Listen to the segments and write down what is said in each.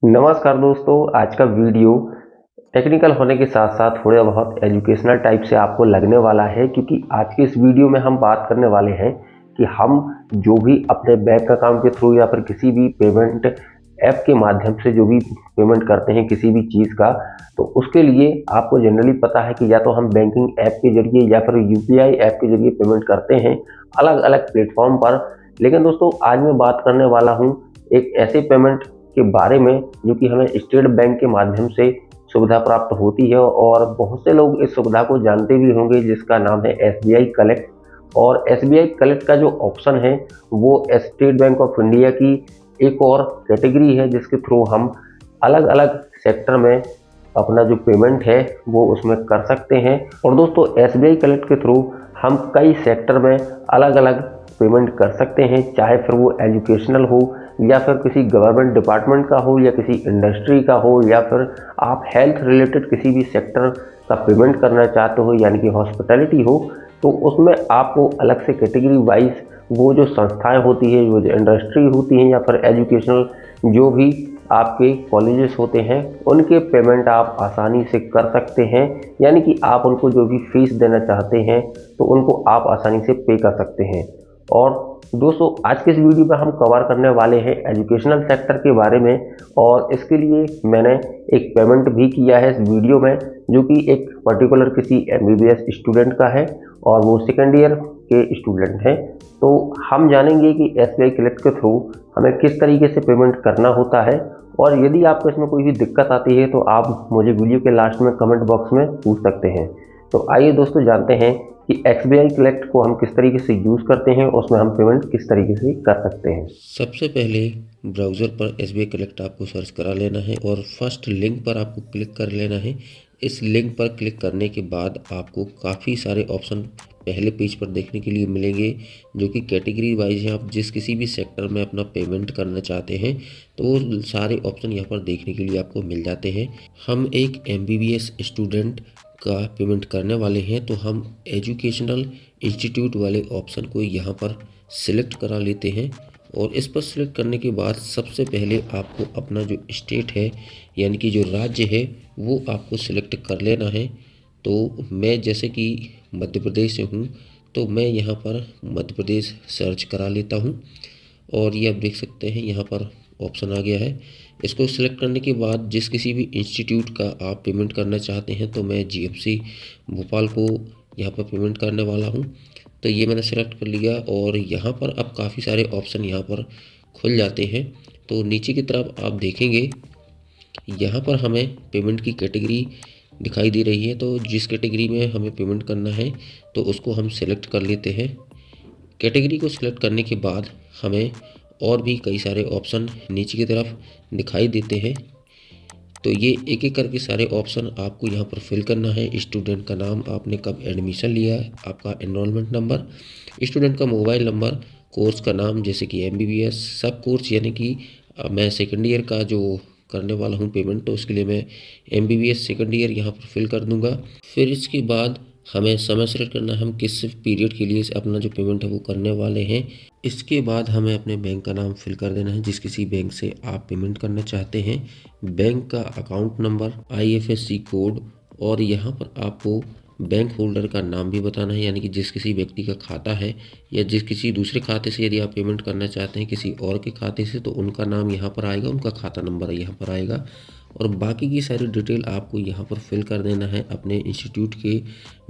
नमस्कार दोस्तों, आज का वीडियो टेक्निकल होने के साथ साथ थोड़ा बहुत एजुकेशनल टाइप से आपको लगने वाला है, क्योंकि आज के इस वीडियो में हम बात करने वाले हैं कि हम जो भी अपने बैंक अकाउंट के थ्रू या फिर किसी भी पेमेंट ऐप के माध्यम से जो भी पेमेंट करते हैं किसी भी चीज़ का, तो उसके लिए आपको जनरली पता है कि या तो हम बैंकिंग ऐप के जरिए या फिर यूपीआई ऐप के जरिए पेमेंट करते हैं अलग अलग प्लेटफॉर्म पर। लेकिन दोस्तों, आज मैं बात करने वाला हूँ एक ऐसे पेमेंट के बारे में जो कि हमें स्टेट बैंक के माध्यम से सुविधा प्राप्त होती है, और बहुत से लोग इस सुविधा को जानते भी होंगे, जिसका नाम है एसबीआई कलेक्ट। और एसबीआई कलेक्ट का जो ऑप्शन है वो स्टेट बैंक ऑफ इंडिया की एक और कैटेगरी है, जिसके थ्रू हम अलग अलग सेक्टर में अपना जो पेमेंट है वो उसमें कर सकते हैं। और दोस्तों, एसबीआई कलेक्ट के थ्रू हम कई सेक्टर में अलग अलग पेमेंट कर सकते हैं, चाहे फिर वो एजुकेशनल हो या फिर किसी गवर्नमेंट डिपार्टमेंट का हो या किसी इंडस्ट्री का हो, या फिर आप हेल्थ रिलेटेड किसी भी सेक्टर का पेमेंट करना चाहते हो, यानी कि हॉस्पिटैलिटी हो, तो उसमें आपको अलग से कैटेगरी वाइज वो जो संस्थाएं होती है, वो जो इंडस्ट्री होती हैं, या फिर एजुकेशनल जो भी आपके कॉलेजेस होते हैं, उनके पेमेंट आप आसानी से कर सकते हैं। यानी कि आप उनको जो भी फीस देना चाहते हैं तो उनको आप आसानी से पे कर सकते हैं। और दोस्तों, आज के इस वीडियो में हम कवर करने वाले हैं एजुकेशनल सेक्टर के बारे में, और इसके लिए मैंने एक पेमेंट भी किया है इस वीडियो में, जो कि एक पर्टिकुलर किसी एमबीबीएस स्टूडेंट का है और वो सेकेंड ईयर के स्टूडेंट हैं। तो हम जानेंगे कि एसबीआई कलेक्ट के थ्रू हमें किस तरीके से पेमेंट करना होता है, और यदि आपको इसमें कोई भी दिक्कत आती है तो आप मुझे वीडियो के लास्ट में कमेंट बॉक्स में पूछ सकते हैं। तो आइए दोस्तों, जानते हैं कि एसबीआई कलेक्ट को हम किस तरीके से यूज़ करते हैं, उसमें हम पेमेंट किस तरीके से कर सकते हैं। सबसे पहले ब्राउज़र पर एसबीआई कलेक्ट आपको सर्च करा लेना है और फर्स्ट लिंक पर आपको क्लिक कर लेना है। इस लिंक पर क्लिक करने के बाद आपको काफ़ी सारे ऑप्शन पहले पेज पर देखने के लिए मिलेंगे, जो कि कैटेगरी वाइज है। आप जिस किसी भी सेक्टर में अपना पेमेंट करना चाहते हैं तो वो सारे ऑप्शन यहाँ पर देखने के लिए आपको मिल जाते हैं। हम एक एमबीबीएस स्टूडेंट का पेमेंट करने वाले हैं, तो हम एजुकेशनल इंस्टीट्यूट वाले ऑप्शन को यहाँ पर सिलेक्ट करा लेते हैं। और इस पर सिलेक्ट करने के बाद सबसे पहले आपको अपना जो स्टेट है, यानी कि जो राज्य है, वो आपको सिलेक्ट कर लेना है। तो मैं जैसे कि मध्य प्रदेश से हूँ, तो मैं यहाँ पर मध्य प्रदेश सर्च करा लेता हूँ। और ये आप देख सकते हैं यहाँ पर ऑप्शन आ गया है। इसको सिलेक्ट करने के बाद जिस किसी भी इंस्टीट्यूट का आप पेमेंट करना चाहते हैं, तो मैं जीएफसी भोपाल को यहाँ पर पेमेंट करने वाला हूँ। तो ये मैंने सेलेक्ट कर लिया और यहाँ पर अब काफ़ी सारे ऑप्शन यहाँ पर खुल जाते हैं। तो नीचे की तरफ आप देखेंगे यहाँ पर हमें पेमेंट की कैटेगरी दिखाई दे रही है। तो जिस कैटेगरी में हमें पेमेंट करना है तो उसको हम सेलेक्ट कर लेते हैं। कैटेगरी को सिलेक्ट करने के बाद हमें और भी कई सारे ऑप्शन नीचे की तरफ दिखाई देते हैं। तो ये एक एक करके सारे ऑप्शन आपको यहाँ पर फिल करना है। स्टूडेंट का नाम, आपने कब एडमिशन लिया है, आपका एनरोलमेंट नंबर, स्टूडेंट का मोबाइल नंबर, कोर्स का नाम जैसे कि एमबीबीएस सब कोर्स, यानी कि मैं सेकेंड ईयर का जो करने वाला हूँ पेमेंट, तो उसके लिए मैं एमबीबीएस सेकेंड ईयर यहाँ पर फिल कर दूँगा। फिर इसके बाद हमें समय सेलेक्ट करना है, हम किस पीरियड के लिए अपना जो पेमेंट है वो करने वाले हैं। इसके बाद हमें अपने बैंक का नाम फिल कर देना है, जिस किसी बैंक से आप पेमेंट करना चाहते हैं, बैंक का अकाउंट नंबर, आईएफएससी कोड, और यहाँ पर आपको बैंक होल्डर का नाम भी बताना है, यानी कि जिस किसी व्यक्ति का खाता है या जिस किसी दूसरे खाते से यदि आप पेमेंट करना चाहते हैं किसी और के खाते से, तो उनका नाम यहाँ पर आएगा, उनका खाता नंबर यहाँ पर आएगा। और बाकी की सारी डिटेल आपको यहाँ पर फिल कर देना है अपने इंस्टीट्यूट के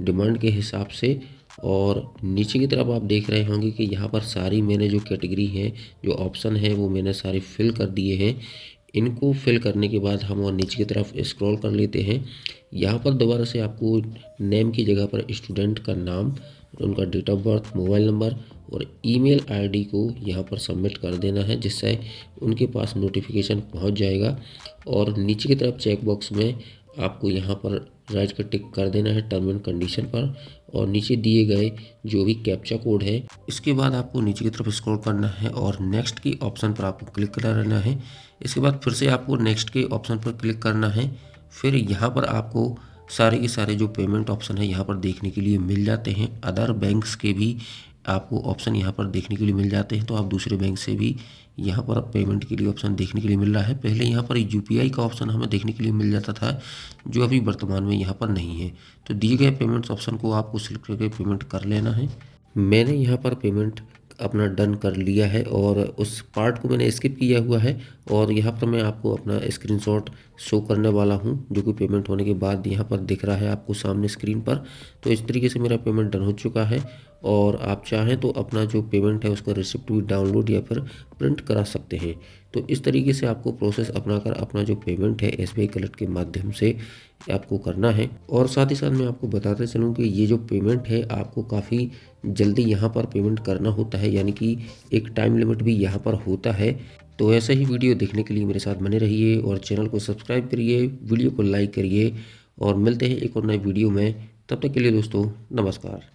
डिमांड के हिसाब से। और नीचे की तरफ आप देख रहे होंगे कि यहाँ पर सारी मैंने जो कैटेगरी है, जो ऑप्शन है, वो मैंने सारे फिल कर दिए हैं। इनको फिल करने के बाद हम और नीचे की तरफ स्क्रॉल कर लेते हैं। यहाँ पर दोबारा से आपको नेम की जगह पर स्टूडेंट का नाम, उनका date of birth, mobile number और ईमेल आईडी को यहाँ पर सबमिट कर देना है, जिससे उनके पास नोटिफिकेशन पहुँच जाएगा। और नीचे की तरफ चेक बॉक्स में आपको यहाँ पर राइट का टिक कर देना है टर्म एंड कंडीशन पर, और नीचे दिए गए जो भी कैप्चा कोड है, इसके बाद आपको नीचे की तरफ स्क्रॉल करना है और नेक्स्ट की ऑप्शन पर आपको क्लिक करा रहना है। इसके बाद फिर से आपको नेक्स्ट के ऑप्शन पर क्लिक करना है। फिर यहाँ पर आपको सारे के सारे जो पेमेंट ऑप्शन है यहाँ पर देखने के लिए मिल जाते हैं। अदर बैंक्स के भी आपको ऑप्शन यहाँ पर देखने के लिए मिल जाते हैं। तो आप दूसरे बैंक से भी यहाँ पर पेमेंट के लिए ऑप्शन देखने के लिए मिल रहा है। पहले यहाँ पर यूपीआई का ऑप्शन हमें देखने के लिए मिल जाता था, जो अभी वर्तमान में यहाँ पर नहीं है। तो दिए गए पेमेंट्स ऑप्शन को आपको सिलेक्ट करके पेमेंट कर लेना है। मैंने यहाँ पर पेमेंट अपना डन कर लिया है और उस पार्ट को मैंने स्किप किया हुआ है और यहाँ पर मैं आपको अपना स्क्रीनशॉट शो करने वाला हूँ, जो कि पेमेंट होने के बाद यहाँ पर दिख रहा है आपको सामने स्क्रीन पर। तो इस तरीके से मेरा पेमेंट डन हो चुका है और आप चाहें तो अपना जो पेमेंट है उसका रिसिप्ट भी डाउनलोड या फिर प्रिंट करा सकते हैं। तो इस तरीके से आपको प्रोसेस अपनाकर अपना जो पेमेंट है एसबीआई कलेक्ट के माध्यम से आपको करना है। और साथ ही साथ मैं आपको बताते चलूँ कि ये जो पेमेंट है आपको काफ़ी जल्दी यहाँ पर पेमेंट करना होता है, यानी कि एक टाइम लिमिट भी यहाँ पर होता है। तो ऐसा ही वीडियो देखने के लिए मेरे साथ बने रहिए और चैनल को सब्सक्राइब करिए, वीडियो को लाइक करिए और मिलते हैं एक और नए वीडियो में। तब तक के लिए दोस्तों नमस्कार।